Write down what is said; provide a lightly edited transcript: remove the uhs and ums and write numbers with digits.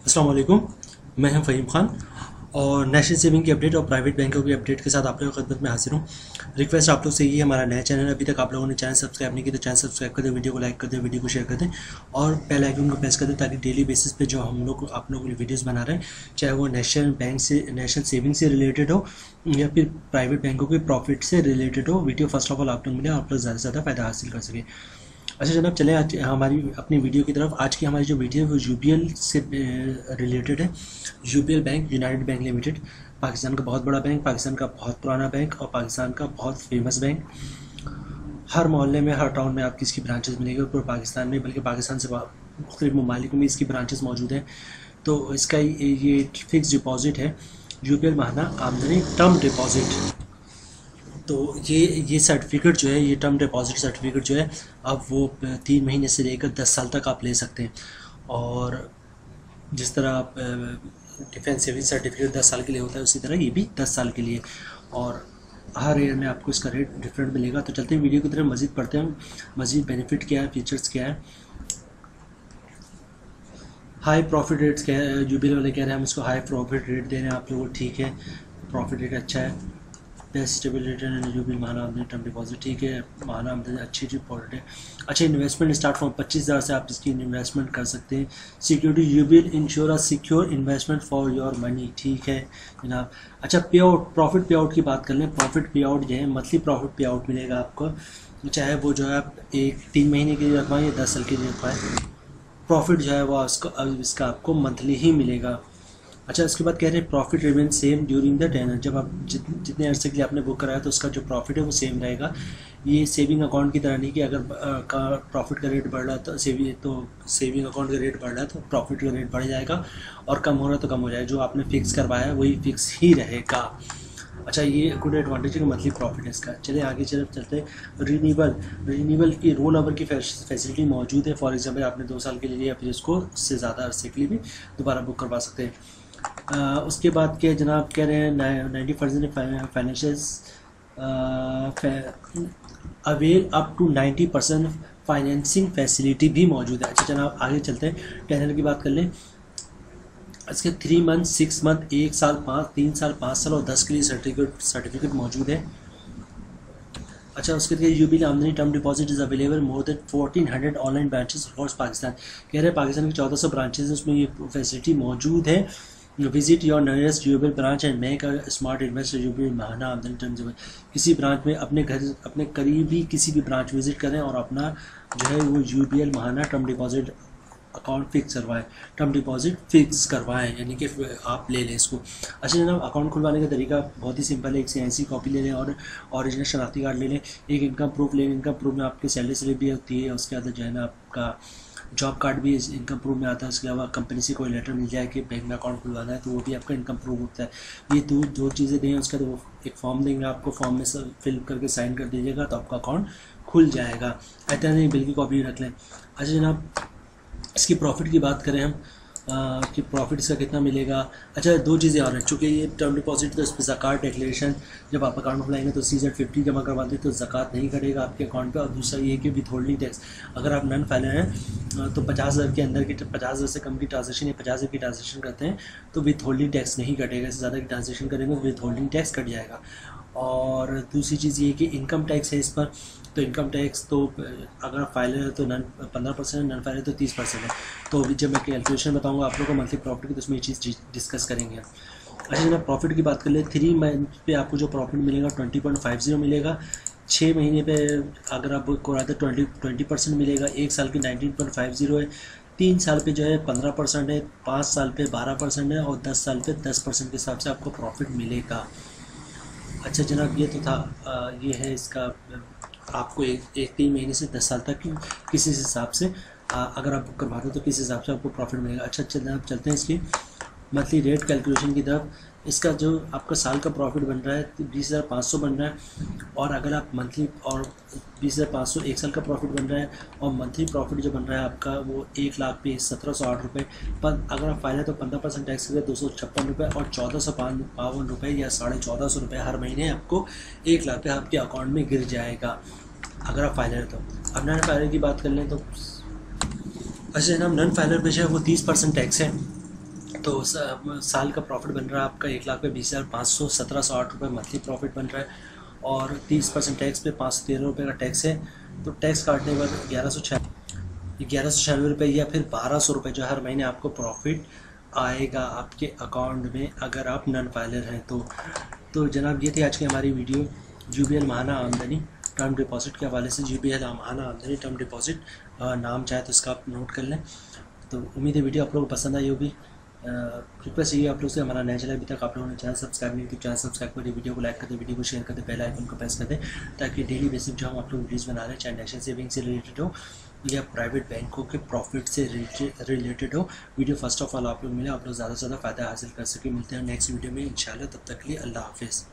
अस्सलाम वालेकुम। मैं हूं फ़हीम खान और नेशनल सेविंग की अपडेट और प्राइवेट बैंकों की अपडेट के साथ आप लोगों की खिदमत में हाजिर हूं। रिक्वेस्ट आप लोग से ये है, हमारा नया चैनल है, अभी तक आप लोगों ने चैनल सब्सक्राइब नहीं किया तो चैनल सब्सक्राइब कर दें, वीडियो को लाइक कर दें, वीडियो को शेयर कर दें और बेल आइकन को प्रेस कर दें ताकि डेली बेसिस पे जो हम लोग आप लोगों के लिए वीडियोज़ बना रहे हैं, चाहे वो नेशनल बैंक से नेशनल सेविंग से रिलेटेड हो या फिर प्राइवेट बैंकों के प्रॉफिट से रिलेटेड हो, वीडियो फर्स्ट ऑफ ऑल आप लोग मिले, आप लोग ज़्यादा से ज़्यादा फ़ायदा हासिल कर सकें। अच्छा जनाब, चलें आज हमारी अपनी वीडियो की तरफ। आज की हमारी जो वीडियो है वो यूबीएल से रिलेटेड है। UBL bank United bank limited, Pakistan का बहुत बड़ा बैंक, पाकिस्तान का बहुत पुराना बैंक और पाकिस्तान का बहुत फेमस बैंक। हर मोहल्ले में, हर टाउन में आपकी इसकी ब्रांचेस मिलेगी, पूरे पाकिस्तान में, बल्कि पाकिस्तान से मुख्तलिफ ममालिक में इसकी ब्रांचेस मौजूद हैं। तो इसका ये फिक्स डिपॉजिट है, यूबीएल माहाना आमदनी टर्म डिपॉजिट। तो ये सर्टिफिकेट जो है, ये टर्म डिपॉजिट सर्टिफिकेट जो है, अब वो 3 महीने से लेकर 10 साल तक आप ले सकते हैं। और जिस तरह आप डिफेंस सेविंग सर्टिफिकेट 10 साल के लिए होता है, उसी तरह ये भी 10 साल के लिए, और हर ईयर में आपको इसका रेट डिफरेंट मिलेगा। तो चलते हैं वीडियो की तरफ, मज़ीद पढ़ते हैं, मज़ीद बेनिफिट क्या है, फीचर्स क्या है, हाई प्रॉफिट रेट्स क्या है। यूबीएल वाले कह रहे हैं हम इसको हाई प्रॉफिट रेट दे रहे हैं आप लोगों को, ठीक है, प्रॉफिट रेट अच्छा है। Best stable return and UBL माहाना आमदनी टर्म डिपॉजिट, ठीक है, माहाना आमदनी अच्छी डिपॉजिट है। अच्छा, इन्वेस्टमेंट स्टार्ट फ्रॉम 25,000 से आप इसकी इन्वेस्टमेंट कर सकते हैं। Security, UBL ensure a secure investment for your money, ठीक है जनाब। अच्छा, पे आउट, प्रॉफिट पे आउट की बात कर लें। प्रॉफिट पे आउट जो है, मंथली प्रॉफिट पे आउट मिलेगा आपको, चाहे वो जो है आप 3 महीने के लिए रखवाएं या 10 साल के लिए रखवाएं, प्रॉफिट जो है वो इसका आपको मंथली ही मिलेगा। अच्छा, उसके बाद कह रहे हैं profit remain same during the tenor. जब आप जितने अरसे के लिए आपने बुक कराया तो उसका जो प्रॉफिट है वो सेम रहेगा। ये सेविंग अकाउंट की तरह नहीं कि अगर प्रॉफिट का रेट बढ़ रहा है तो सेविंग अकाउंट का रेट बढ़ रहा है तो प्रॉफिट का रेट बढ़ जाएगा, और कम हो रहा है तो कम हो जाएगा। जो आपने फिक्स करवाया है वही फिक्स ही रहेगा। अच्छा, ये गुड एडवांटेज है कि मंथली प्रॉफिट है इसका। चलिए आगे चलते हैं। रिन्यूबल की रोल ओवर की फैसिलिटी मौजूद है। फॉर एग्जांपल आपने 2 साल के लिए लिया, फिर इसको उससे ज़्यादा अरसे के लिए भी दोबारा बुक करवा सकते हैं। उसके बाद क्या जनाब कह रहे हैं, 90% financial avail up to 90% financing facility भी मौजूद है। अच्छा जनाब, आगे चलते हैं, टेनर की बात कर लें। इसके 3 मंथ, 6 मंथ, 1 साल, 3 साल, 5 साल और 10 के लिए सर्टिफिकेट मौजूद है। अच्छा, उसके लिए यूबीएल आमदनी term deposit is available more than 1400 online branches across Pakistan. कह रहे हैं पाकिस्तान के 1400 ब्रांचेस हैं, उसमें ये फैसिलिटी मौजूद है। Visit your nearest UBL branch and make a smart investor UBL माहाना आमदनी टर्म। किसी ब्रांच में अपने करीबी किसी भी ब्रांच विजिट करें और अपना जो है वो यूबीएल माहाना टर्म डिपॉजिट अकाउंट फिक्स करवाएं, टर्म डिपॉजिट फिक्स करवाएं, यानी कि आप ले लें इसको। अच्छा जनाब, अकाउंट खुलवाने का तरीका बहुत ही सिंपल है। एक CIC कॉपी ले लें और ओरिजिनल शनाख्ती कार्ड ले लें, एक इनकम प्रूफ ले लें। इनकम प्रूफ में आपकी सैलरी स्लिप भी होती है, उसके बाद जो है ना आपका जॉब कार्ड भी इनकम प्रूफ में आता है। उसके अलावा कंपनी से कोई लेटर मिल जाए कि बैंक में अकाउंट खुलवाना है तो वो भी आपका इनकम प्रूफ होता है। ये दो चीज़ें दें, उसका तो वो एक फॉर्म देंगे आपको, फॉर्म में सब फिल करके साइन कर दीजिएगा तो आपका अकाउंट खुल जाएगा। ऐसा नहीं, बिल की कॉपी रख लें। अच्छा जनाब, इसकी प्रॉफिट की बात करें हम कि प्रॉफिट इसका कितना मिलेगा। अच्छा, 2 चीज़ें और हैं, चूँकि ये टर्म डिपॉजिट तो इस पर ज़कात डिक्लेरेशन जब आप अकाउंट खुलाएंगे तो CZ50 जमा करवाते तो ज़कात नहीं कटेगा आपके अकाउंट पे। और दूसरा ये कि विथ होल्डिंग टैक्स, अगर आप नन फाइलर हैं तो 50,000 के अंदर की 50,000 से कम की ट्रांजेक्शन या 50,000 की ट्रांजेक्शन करते हैं तो विथ होल्डिंग टैक्स नहीं कटेगा। इससे ज़्यादा की ट्रांजेक्शन करेंगे तो विथ होल्डिंग टैक्स कट जाएगा। और दूसरी चीज़ ये कि इनकम टैक्स है इस पर, तो इनकम टैक्स तो अगर फाइलर है तो 15% है, नन फाइलर है तो 30% है। तो अभी जब मैं कैलकुलेशन बताऊंगा आप लोगों को मंथली प्रॉफिट की तो उसमें ये चीज़ डिस्कस करेंगे। अच्छा जनाब, प्रॉफिट की बात कर ले। 3 मंथ पे आपको जो प्रॉफिट मिलेगा 20.50 मिलेगा। 6 महीने पे अगर आप बुक कराते 20% मिलेगा। 1 साल की 19.50 है। 3 साल पे जो है 15% है। 5 साल पे 12% है और 10 साल पे 10% के हिसाब से आपको प्रॉफिट मिलेगा। अच्छा जनाब, ये तो था ये है इसका आपको एक 3 महीने से 10 साल तक की किसी हिसाब से अगर आप बुक करवाते हो तो किस हिसाब से आपको प्रॉफिट मिलेगा। अच्छा जनाब, चलते हैं इसकी मंथली रेट कैलकुलेशन की तरफ। इसका जो आपका साल का प्रॉफिट बन रहा है 20,500 बन रहा है, और अगर आप मंथली और 20,500 1 साल का प्रॉफिट बन रहा है, और मंथली प्रॉफिट जो बन रहा है आपका वो 1,00,000 पे 1,708 रुपये। पर अगर आप फाइल है तो 15% टैक्स करके 256 रुपये और 1,452 रुपये या 1,450 रुपये हर महीने आपको 1,00,000 पे आपके अकाउंट में गिर जाएगा अगर आप फाइलर है तो। अब नन फाइलर की बात कर लें तो अच्छा जनाब, नन फाइलर पे जो है वो 30% टैक्स है। तो साल का प्रॉफिट बन रहा है आपका 1,20,500 1,708 रुपये मंथली प्रॉफिट बन रहा है, और 30% टैक्स पे 513 रुपये का टैक्स है। तो टैक्स काटने के बाद 1196 रुपये या फिर 1200 रुपये जो हर महीने आपको प्रॉफिट आएगा आपके अकाउंट में, अगर आप नॉन फाइलर हैं तो जनाब ये थी आज की हमारी वीडियो JBL महाना आमदनी टर्म डिपॉजिट के हवाले से। JBL महाना आमदनी टर्म डिपॉजिट नाम चाहे तो इसका आप नोट कर लें। तो उम्मीद है वीडियो आप लोगों को पसंद आई होगी। रिक्वेस्ट यही आप लोग से, हमारा नया चैनल अभी तक आप लोगों ने चैनल सब्सक्राइब नहीं किया, चैनल सब्सक्राइब करें, वीडियो को लाइक कर दें, वीडियो को शेयर कर दें, बेल आइकन को प्रेस कर दें, ताकि डेली बेसिस जो हम आप लोग वीडियोज़ बना रहे हैं चाहे नेशनल सेविंग से रिलेटेड हो या प्राइवेट बैंकों के प्रॉफिट से रिलेटेड हो, वीडियो फर्स्ट ऑफ ऑल आप लोग मिले, आप लोग ज़्यादा से ज़्यादा फ़ायदा हासिल कर सके। मिलते हैं नेक्स्ट वीडियो में इंशाल्लाह, तब तक के लिए अल्लाह हाफिज़।